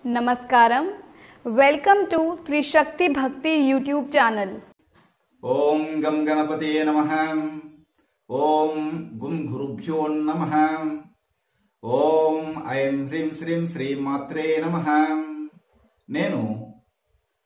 Namaskaram. Welcome to Trishakti Bhakti YouTube channel. ఓం గం గణపతే నమః. ఓం గుం గురుభ్యో నమః. ఓం ఐం హ్రీం శ్రీం శ్రీం మాత్రే నమః. నేను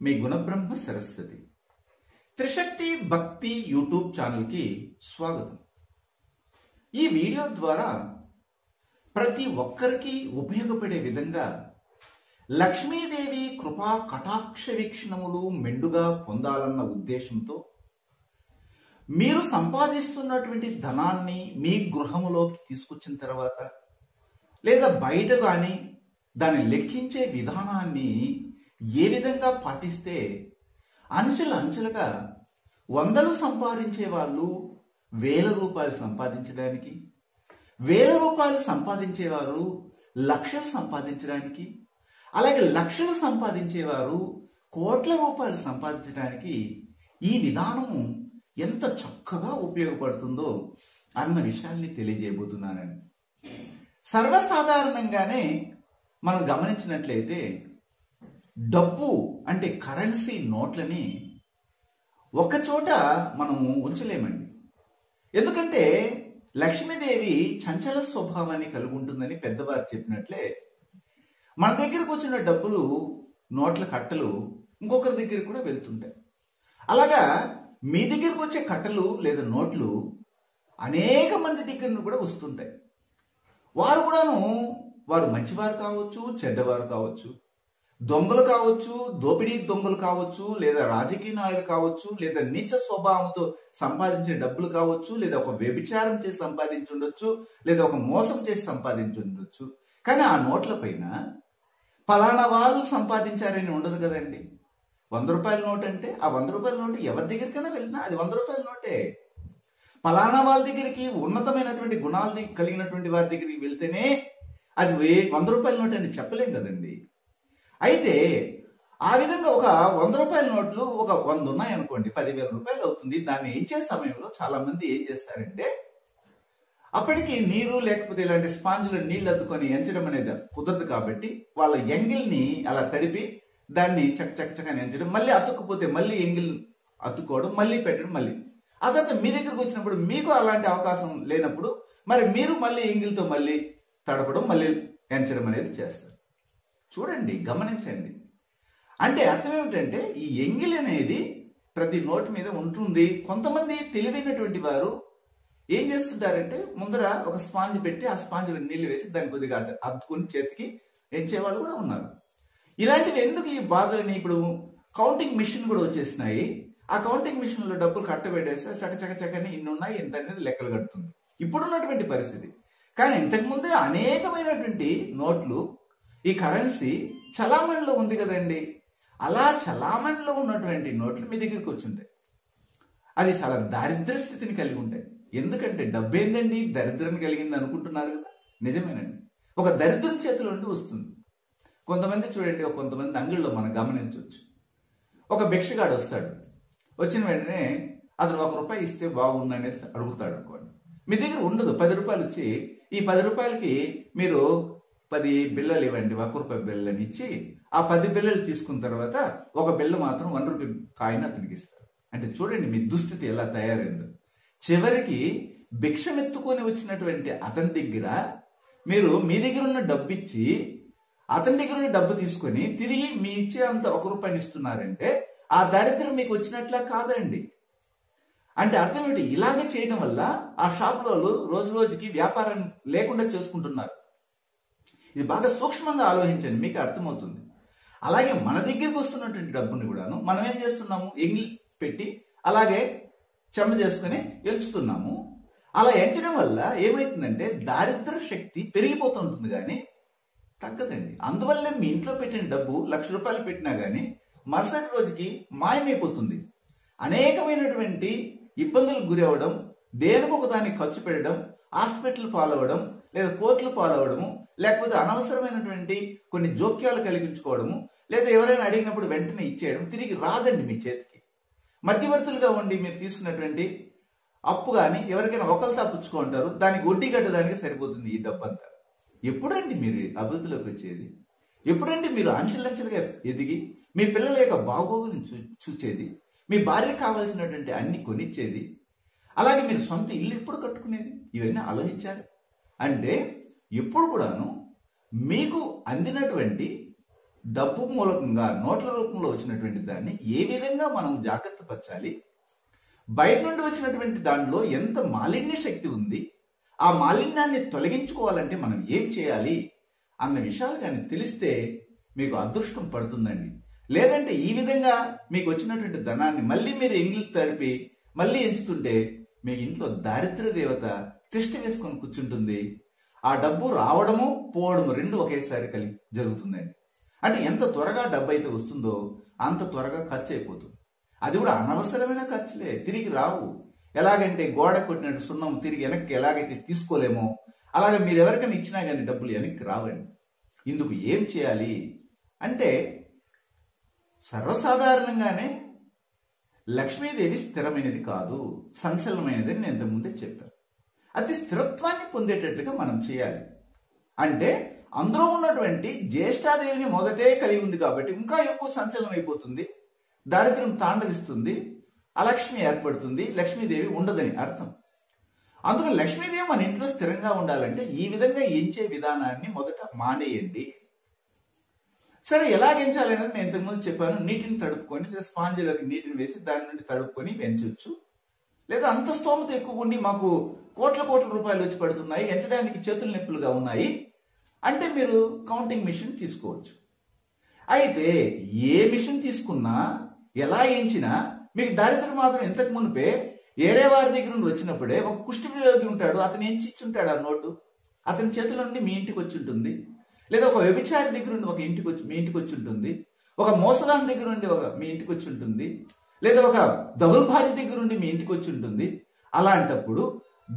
మీ గుణబ్రహ్మ సరస్వతి. త్రిశక్తి భక్తి యూట్యూబ్ ఛానల్కి స్వాగతం. ఈ వీడియో ద్వారా ప్రతి ఒక్కరికి ఉపయోగపడే విధంగా లక్ష్మీదేవి కృపా కటాక్ష వీక్షణములు మెండుగా పొందాలన్న ఉద్దేశంతో మీరు సంపాదిస్తున్నటువంటి ధనాన్ని మీ గృహములోకి తీసుకొచ్చిన తర్వాత లేదా బయట కానీ దాన్ని లెక్కించే విధానాన్ని ఏ విధంగా పాటిస్తే అంచెలుగా వందలు సంపాదించే వాళ్ళు ₹1000 సంపాదించడానికి, ₹1000 సంపాదించేవారు లక్షలు సంపాదించడానికి, అలాగే లక్షలు సంపాదించేవారు ₹1,00,00,000 సంపాదించడానికి ఈ విధానము ఎంత చక్కగా ఉపయోగపడుతుందో అన్న విషయాన్ని తెలియజేయబోతున్నానండి. సర్వసాధారణంగానే మనం గమనించినట్లయితే డబ్బు అంటే కరెన్సీ నోట్లని ఒకచోట మనము ఉంచలేమండి. ఎందుకంటే లక్ష్మీదేవి చంచల స్వభావాన్ని కలిగి ఉంటుందని పెద్దవారు చెప్పినట్లే మన దగ్గరకు వచ్చిన డబ్బులు నోట్ల కట్టలు ఇంకొకరి దగ్గర కూడా వెళ్తుంటాయి. అలాగా మీ దగ్గరకు వచ్చే కట్టలు లేదా నోట్లు అనేక మంది దగ్గర కూడా వస్తుంటాయి. వారు మంచివారు కావచ్చు, చెడ్డవారు కావచ్చు, దొంగలు కావచ్చు, దోపిడీ దొంగలు కావచ్చు, లేదా రాజకీయ నాయకులు కావచ్చు, లేదా నీచ స్వభావంతో సంపాదించే డబ్బులు కావచ్చు, లేదా ఒక వ్యభిచారం చేసి సంపాదించి ఉండొచ్చు, లేదా ఒక మోసం చేసి సంపాదించి ఉండొచ్చు. కానీ ఆ నోట్ల పైన ఫలానా వాళ్ళు సంపాదించారని ఉండదు కదండి. ₹100 నోట్ అంటే ఆ ₹100 నోటు ఎవరి దగ్గరికైనా వెళ్ళినా అది ₹100 నోటే. ఫలానా వాళ్ళ దగ్గరికి ఉన్నతమైనటువంటి గుణాలు కలిగినటువంటి వారి దగ్గరికి వెళ్తేనే అది ₹100 నోట్ అని చెప్పలేం కదండి. అయితే ఆ విధంగా ఒక ₹100 నోట్లు ఒక 100 ఉన్నాయనుకోండి, ₹10,000 అవుతుంది. దాన్ని ఎంచే సమయంలో చాలా మంది ఏం చేస్తారంటే అప్పటికి నీరు లేకపోతే ఇలాంటి స్పాంజులు నీళ్లు అద్దుకొని ఎంచడం అనేది కుదరదు కాబట్టి వాళ్ళ ఎంగిల్ని అలా తడిపి దాన్ని చక్కని ఎంచడం, మళ్ళీ అతుక్కుపోతే మళ్ళీ ఎంగిల్ అతుక్కోవడం, మళ్ళీ పెట్టడం, మళ్ళీ ఆ తర్వాత మీ దగ్గరకు వచ్చినప్పుడు మీకు అలాంటి అవకాశం లేనప్పుడు మరి మీరు మళ్ళీ ఎంగిల్తో మళ్ళీ తడపడం, మళ్ళీ ఎంచడం అనేది చేస్తారు. చూడండి, గమనించండి. అంటే అర్థం ఏమిటంటే ఈ ఎంగిల్ అనేది ప్రతి నోటి మీద ఉంటుంది. కొంతమంది తెలివైనటువంటి వారు ఏం చేస్తుంటారంటే ముందర ఒక స్పాంజ్ పెట్టి ఆ స్పాంజ్లో నీళ్లు వేసి దాన్ని కొద్దిగా అద్దుకుని చేతికి ఎంచే వాళ్ళు కూడా ఉన్నారు. ఇలాంటివి ఎందుకు ఈ బాధలని? ఇప్పుడు కౌంటింగ్ మిషన్ కూడా వచ్చేసినాయి. ఆ కౌంటింగ్ మిషన్ లో డబ్బులు కట్టబెట్టేస్తే చక్కని ఇన్ని ఉన్నాయి ఇంత అనేది లెక్కలు కడుతుంది ఇప్పుడున్నటువంటి పరిస్థితి. కానీ ఇంతకుముందే అనేకమైనటువంటి నోట్లు, ఈ కరెన్సీ చలామణిలో ఉంది కదండి. అలా చలామణిలో ఉన్నటువంటి నోట్లు మీ దగ్గరికి వచ్చి ఉంటాయి. అది చాలా దారిద్ర్య స్థితిని కలిగి ఉంటాయి. ఎందుకంటే డబ్బు ఏందండి దరిద్రాన్ని కలిగింది అనుకుంటున్నారు కదా, నిజమేనండి. ఒక దరిద్రం చేతిలో ఉండి వస్తుంది. కొంతమంది చూడండి, కొంతమంది అంగిల్లో మనం గమనించవచ్చు. ఒక భిక్షగాడు వస్తాడు, వచ్చిన వెంటనే అతను ₹1 ఇస్తే బాగుందనేసి అడుగుతాడు అనుకోండి. మీ దగ్గర ఉండదు, ₹10 ఇచ్చి ఈ ₹10కి మీరు 10 బిళ్ళలు ఇవ్వండి, ₹1 బిళ్ళని ఇచ్చి ఆ 10 బిళ్ళలు తీసుకున్న తర్వాత ఒక బిళ్ళ మాత్రం ₹1 కాయిన్ అతనికి ఇస్తారు. అంటే చూడండి మీ దుస్థితి ఎలా తయారైందో. చివరికి భిక్షమెత్తుకొని వచ్చినటువంటి అతని దగ్గర మీరు మీ దగ్గర ఉన్న డబ్బు ఇచ్చి అతని దగ్గర ఉన్న డబ్బు తీసుకొని తిరిగి మీ ఇచ్చే అంత ₹1 ఇస్తున్నారంటే ఆ దరిద్రం మీకు వచ్చినట్లా కాదండి. అంటే అర్థం ఏంటి? ఇలాగే చేయడం వల్ల ఆ షాపులో రోజు రోజుకి వ్యాపారం లేకుండా చేసుకుంటున్నారు. ఇది బాగా సూక్ష్మంగా ఆలోచించండి, మీకు అర్థమవుతుంది. అలాగే మన దగ్గరికి వస్తున్నటువంటి డబ్బుని కూడాను మనం ఏం చేస్తున్నాము? ఎంగిల్ పెట్టి అలాగే చెమ్మ చేసుకుని ఎంచుతున్నాము. అలా ఎంచడం వల్ల ఏమైతుందంటే దారిద్ర శక్తి పెరిగిపోతుంటుంది కానీ తగ్గదండి. అందువల్ల మీ ఇంట్లో పెట్టిన డబ్బు ₹1,00,000 పెట్టినా గానీ మరుసటి రోజుకి మాయమైపోతుంది. అనేకమైనటువంటి ఇబ్బందులకు గురి అవ్వడం, దేనికొక దాన్ని ఖర్చు పెట్టడం, హాస్పిటల్ పాలవడం, లేదా కోర్టులు పాలవడము, లేకపోతే అనవసరమైనటువంటి కొన్ని జోక్యాలు కలిగించుకోవడము, లేదా ఎవరైనా అడిగినప్పుడు వెంటనే ఇచ్చేయడం తిరిగి రాదండి మీ చేతికి. మధ్యవర్తులుగా ఉండి మీరు తీసుకున్నటువంటి అప్పు కానీ ఎవరికైనా ఒకరితో పుచ్చుకుంటారు, దానికి వడ్డీ కట్టడానికి సరిపోతుంది ఈ డబ్బంతా. ఎప్పుడండి మీరు అభివృద్ధిలోకి వచ్చేది? ఎప్పుడంటే మీరు అంచెలంచెలుగా ఎదిగి మీ పిల్లల యొక్క బాగోగులను చూసేది, మీ భార్యకు కావాల్సినటువంటి అన్ని కొనిచ్చేది, అలాగే మీరు సొంత ఇల్లు ఎప్పుడు కట్టుకునేది, ఇవన్నీ ఆలోచించారు. అంటే ఎప్పుడు కూడాను మీకు అందినటువంటి డబ్బు మూలకంగా నోట్ల రూపంలో వచ్చినటువంటి దాన్ని ఏ విధంగా మనం జాగ్రత్త పరచాలి, బయట నుండి వచ్చినటువంటి దానిలో ఎంత మాలిన్య శక్తి ఉంది, ఆ మాలిన్యాన్ని తొలగించుకోవాలంటే మనం ఏం చేయాలి అన్న విషయాలు కానీ తెలిస్తే మీకు అదృష్టం పడుతుందండి. లేదంటే ఈ విధంగా మీకు వచ్చినటువంటి ధనాన్ని మళ్ళీ మీరు ఎంగిలి తడిపి మళ్ళీ ఎంచుతుంటే మీ ఇంట్లో దారిద్ర్య దేవత తిష్ట వేసుకొని కూర్చుంటుంది. ఆ డబ్బు రావడము పోవడము రెండు ఒకేసారి కలిగి జరుగుతుందండి. అంటే ఎంత త్వరగా డబ్బు అయితే వస్తుందో అంత త్వరగా ఖర్చు అయిపోతుంది. అది కూడా అనవసరమైన ఖర్చులే, తిరిగి రావు. ఎలాగంటే గోడ కొట్టినట్టు సున్నం తిరిగి వెనక్కి ఎలాగైతే తీసుకోలేమో అలాగే మీరు ఎవరికైనా ఇచ్చినా కానీ డబ్బులు వెనక్కి రావండి. ఇందుకు ఏం చేయాలి అంటే సర్వసాధారణంగానే లక్ష్మీదేవి స్థిరమైనది కాదు, సంచలనమైనది అని నేను ఇంతకుముందే చెప్పాను. అది స్థిరత్వాన్ని పొందేటట్లుగా మనం చేయాలి. అంటే అందులో ఉన్నటువంటి జ్యేష్ఠాదేవిని మొదటే కలిగి ఉంది కాబట్టి ఇంకా ఎక్కువ సంచలనం అయిపోతుంది, దారిద్ర్యం తాండవిస్తుంది, అలక్ష్మి ఏర్పడుతుంది, లక్ష్మీదేవి ఉండదని అర్థం. అందుకు లక్ష్మీదేవి మన ఇంట్లో స్థిరంగా ఉండాలంటే ఈ విధంగా ఎంచే విధానాన్ని మొదట మానేయండి. సరే, ఎలాగెంచాలి అనేది నేను ఇంతకుముందు చెప్పాను. నీటిని తడుపుకొని లేదా స్పాంజిలోకి నీటిని వేసి దాని నుండి తడుపుకొని పెంచవచ్చు. లేదా అంత స్తోమత ఎక్కువ ఉండి మాకు కోట్ల రూపాయలు వచ్చి పడుతున్నాయి, ఎంచడానికి చేతులు నొప్పులుగా ఉన్నాయి అంటే మీరు కౌంటింగ్ మిషన్ తీసుకోవచ్చు. అయితే ఏ మిషన్ తీసుకున్నా ఎలా ఎంచినా మీకు దారిద్ర్యం మాత్రం ఇంతకు మునిపే ఏరే వారి దగ్గర నుండి వచ్చినప్పుడే ఒక కుష్టి విరోగి ఉంటాడు, అతను ఎంచి ఇచ్చుంటాడు ఆ నోటు, అతని చేతుల నుండి మీ ఇంటికి వచ్చి ఉంటుంది. లేదా ఒక వ్యభిచారి దగ్గర నుండి మీ ఇంటికి వచ్చి ఉంటుంది, ఒక మోసగాని దగ్గర నుండి మీ ఇంటికి వచ్చి ఉంటుంది, లేదా ఒక దగుల్బాజీ దగ్గర నుండి మీ ఇంటికి వచ్చి ఉంటుంది. అలాంటప్పుడు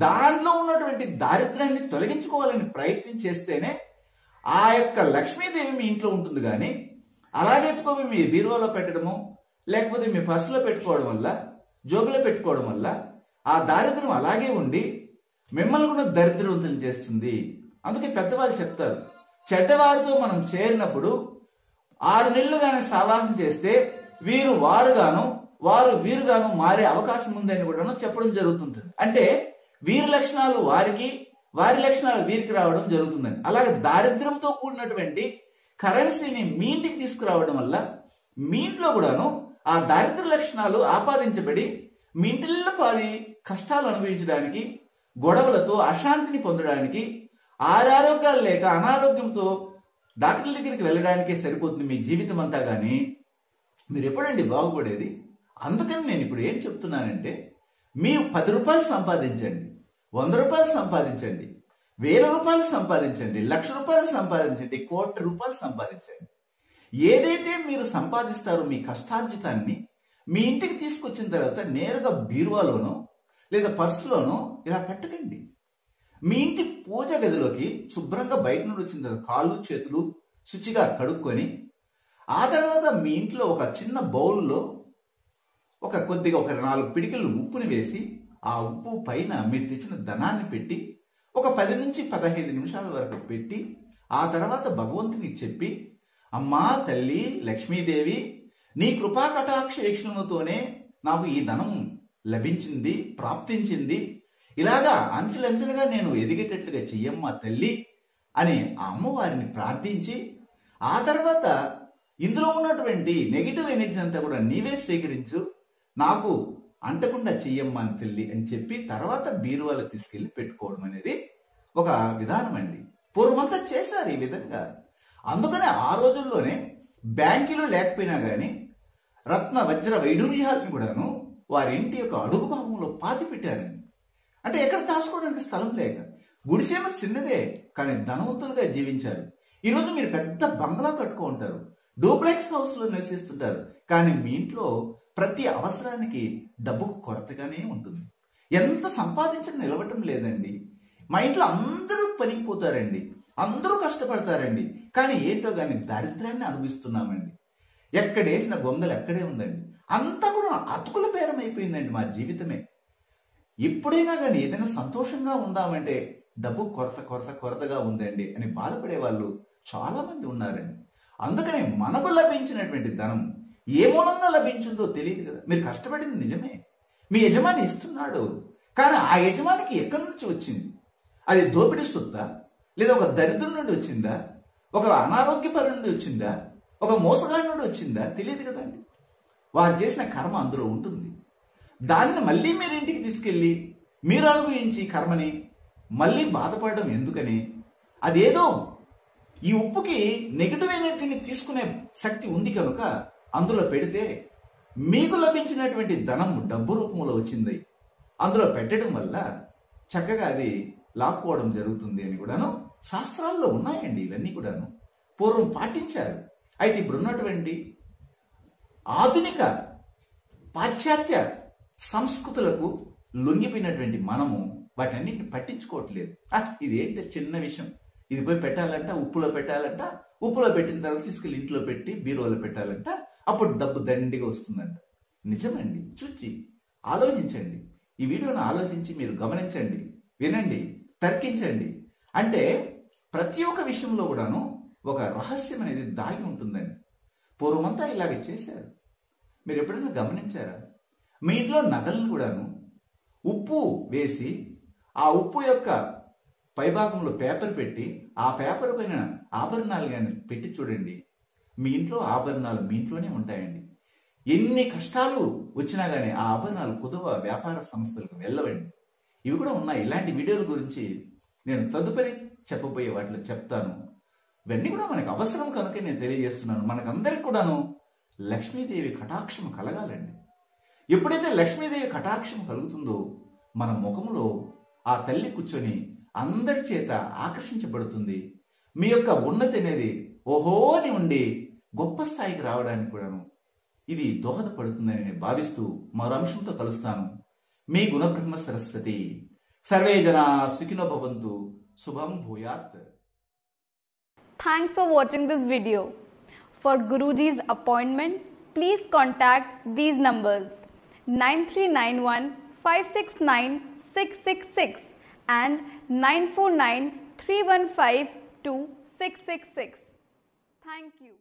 దానిలో ఉన్నటువంటి దారిద్ర్యాన్ని తొలగించుకోవాలని ప్రయత్నం చేస్తేనే ఆ యొక్క లక్ష్మీదేవి మీ ఇంట్లో ఉంటుంది. కానీ అలాగే ఎత్తుకోవి మీ బీరువాలో పెట్టడము లేకపోతే మీ పర్సులో పెట్టుకోవడం వల్ల, జోబులో పెట్టుకోవడం వల్ల ఆ దారిద్ర్యం అలాగే ఉండి మిమ్మల్ని కూడా దరిద్రవంతులు చేస్తుంది. అందుకే పెద్దవాళ్ళు చెప్తారు, చెడ్డవారితో మనం చేరినప్పుడు 6 నెలలు కానీ సావాసం చేస్తే వీరు వారుగాను వారు వీరుగాను మారే అవకాశం ఉందని కూడా చెప్పడం జరుగుతుంటుంది. అంటే వీరి లక్షణాలు వారికి, వారి లక్షణాలు వీరికి రావడం జరుగుతుందండి. అలాగే దారిద్ర్యంతో కూడినటువంటి కరెన్సీని మీ ఇంటికి తీసుకురావడం వల్ల మీ ఇంట్లో కూడాను ఆ దారిద్ర్య లక్షణాలు ఆపాదించబడి మీ ఇంటిల్లో పాది కష్టాలు అనుభవించడానికి, గొడవలతో అశాంతిని పొందడానికి, ఆరోగ్యాలు లేక అనారోగ్యంతో డాక్టర్ల దగ్గరికి వెళ్ళడానికే సరిపోతుంది మీ జీవితం అంతా. కానీ మీరు ఎప్పుడండి బాగుపడేది? అందుకని నేను ఇప్పుడు ఏం చెప్తున్నానంటే, మీరు 10 రూపాయలు సంపాదించండి, 100 రూపాయలు సంపాదించండి, 1000 రూపాయలు సంపాదించండి, 1,00,000 రూపాయలు సంపాదించండి, 1,00,00,000 రూపాయలు సంపాదించండి. ఏదైతే మీరు సంపాదిస్తారో మీ కష్టార్జితాన్ని మీ ఇంటికి తీసుకొచ్చిన తర్వాత నేరుగా బీరువాలోనో లేదా పర్సులోనో ఇలా పెట్టకండి. మీ ఇంటి పూజ గదిలోకి శుభ్రంగా బయట నుండి వచ్చిన తర్వాత కాళ్ళు చేతులు శుచిగా కడుక్కొని ఆ తర్వాత మీ ఇంట్లో ఒక చిన్న బౌల్లో ఒక 4 పిడికిళ్ళు ఉప్పుని వేసి ఆ ఉప్పు పైన మీరు తెచ్చిన ధనాన్ని పెట్టి ఒక 10 నుంచి 15 నిమిషాల వరకు పెట్టి ఆ తర్వాత భగవంతునికి చెప్పి, అమ్మా తల్లి లక్ష్మీదేవి, నీ కృపా కటాక్ష వీక్షణతోనే నాకు ఈ ధనం లభించింది, ప్రాప్తించింది, ఇలాగా అంచెలంచెలుగా నేను ఎదిగేటట్లుగా చెయ్యమ్మా తల్లి అని ఆ అమ్మవారిని ప్రార్థించి ఆ తర్వాత ఇందులో ఉన్నటువంటి నెగిటివ్ ఎనర్జీ అంతా కూడా నీవే స్వీకరించు, నాకు అంటకుండా చెయ్యమ్మా అని తల్లి అని చెప్పి తర్వాత బీరువాలో తీసుకెళ్లి పెట్టుకోవడం అనేది ఒక విధానం అండి. పూర్వమంతా చేశారు ఈ విధంగా. అందుకనే ఆ రోజుల్లోనే బ్యాంకులు లేకపోయినా గానీ రత్న వజ్ర వైడూర్యాలను కూడాను వారి ఇంటి యొక్క అడుగు భాగంలో పాతి పెట్టారండి. అంటే ఎక్కడ దాచుకోవడానికి స్థలం లేక. గుడిసేమ చిన్నదే కానీ ధనవంతులుగా జీవించారు. ఈరోజు మీరు పెద్ద బంగ్లా కట్టుకో ఉంటారు, డూప్లెక్స్ హౌస్ లో నివసిస్తుంటారు, కానీ మీ ఇంట్లో ప్రతి అవసరానికి డబ్బుకు కొరతగానే ఉంటుంది. ఎంత సంపాదించడం నిలవటం లేదండి. మా ఇంట్లో అందరూ పనికిపోతారండి, అందరూ కష్టపడతారండి, కానీ ఏంటో కానీ దారిద్ర్యాన్ని అనుభవిస్తున్నామండి. ఎక్కడేసిన గొంగలు ఎక్కడే ఉందండి. అంతా కూడా అతుకుల బేరం అయిపోయిందండి మా జీవితమే. ఎప్పుడైనా కానీ ఏదైనా సంతోషంగా ఉందామంటే డబ్బు కొరతగా ఉందండి అని బాధపడే వాళ్ళు చాలా మంది ఉన్నారండి. అందుకనే మనకు లభించినటువంటి ధనం ఏ మూలంగా లభించిందో తెలియదు కదా. మీరు కష్టపడింది నిజమే, మీ యజమాని ఇస్తున్నాడు, కానీ ఆ యజమానికి ఎక్కడి నుంచి వచ్చింది? అది దోపిడీ సొత్తా, లేదా ఒక దరిద్రం నుండి వచ్చిందా, ఒక అనారోగ్యపరి నుండి వచ్చిందా, ఒక మోసగాడి నుండి వచ్చిందా? తెలియదు కదండి. వారు చేసిన కర్మ అందులో ఉంటుంది. దానిని మళ్ళీ మీరు ఇంటికి తీసుకెళ్ళి మీరు అనుభవించి కర్మని మళ్ళీ బాధపడడం ఎందుకని? అదేదో ఈ ఉప్పుకి నెగిటివ్ ఎనర్జీని తీసుకునే శక్తి ఉంది కనుక అందులో పెడితే మీకు లభించినటువంటి ధనం డబ్బు రూపంలో వచ్చింది, అందులో పెట్టడం వల్ల చక్కగా అది లాక్కోవడం జరుగుతుంది అని కూడాను శాస్త్రాల్లో ఉన్నాయండి. ఇవన్నీ కూడాను పూర్వం పాటించారు. అయితే ఇప్పుడున్నటువంటి ఆధునిక పాశ్చాత్య సంస్కృతులకు లొంగిపోయినటువంటి మనము వాటన్నిటిని పట్టించుకోవట్లేదు. ఇదేంటి చిన్న విషయం, ఇది పోయి పెట్టాలంట, ఉప్పులో పెట్టాలంట, ఉప్పులో పెట్టిన తర్వాత తీసుకెళ్ళి ఇంట్లో పెట్టి బీరువాలో పెట్టాలంట, అప్పుడు డబ్బు దండిగా వస్తుందంట. నిజమండి. చూచి ఆలోచించండి. ఈ వీడియోను ఆలోచించి మీరు గమనించండి, వినండి, తర్కించండి. అంటే ప్రతి ఒక్క విషయంలో కూడాను ఒక రహస్యం అనేది దాగి ఉంటుందండి. పూర్వమంతా ఇలాగే చేశారు. మీరు ఎప్పుడైనా గమనించారా? మీ ఇంట్లో నగలను కూడాను ఉప్పు వేసి ఆ ఉప్పు యొక్క పైభాగంలో పేపర్ పెట్టి ఆ పేపర్ పైన ఆభరణాలు కానీ పెట్టి చూడండి, మీ ఇంట్లో ఆభరణాలు మీ ఇంట్లోనే ఉంటాయండి. ఎన్ని కష్టాలు వచ్చినా కానీ ఆ ఆభరణాలు కుదువ వ్యాపార సంస్థలకు వెళ్ళవండి. ఇవి కూడా ఉన్నాయి. ఇలాంటి వీడియోల గురించి నేను తదుపరి చెప్పబోయే వాటిలో చెప్తాను. ఇవన్నీ కూడా మనకు అవసరం కనుక నేను తెలియజేస్తున్నాను. మనకందరికి కూడాను లక్ష్మీదేవి కటాక్షం కలగాలండి. ఎప్పుడైతే లక్ష్మీదేవి కటాక్షం కలుగుతుందో మన ముఖంలో ఆ తల్లి కూర్చొని అందరి చేత ఆకర్షించబడుతుంది. మీ యొక్క ఉన్నతి అనేది ఓహో అని ఉండి గొప్ప స్థాయికి రావడానికి కూడాను ఇది దోహదపడుతుందని నేను భావిస్తూ మరో అంశంతో కలుస్తాను. మీ గుణబ్రహ్మ సరస్వతి. సర్వే జనా సుఖినో భవంతు. శుభం భూయాత్. Thanks for watching this video. For Guruji's appointment, please contact these numbers 9391 569 666 and 949 315 2666. Thank you.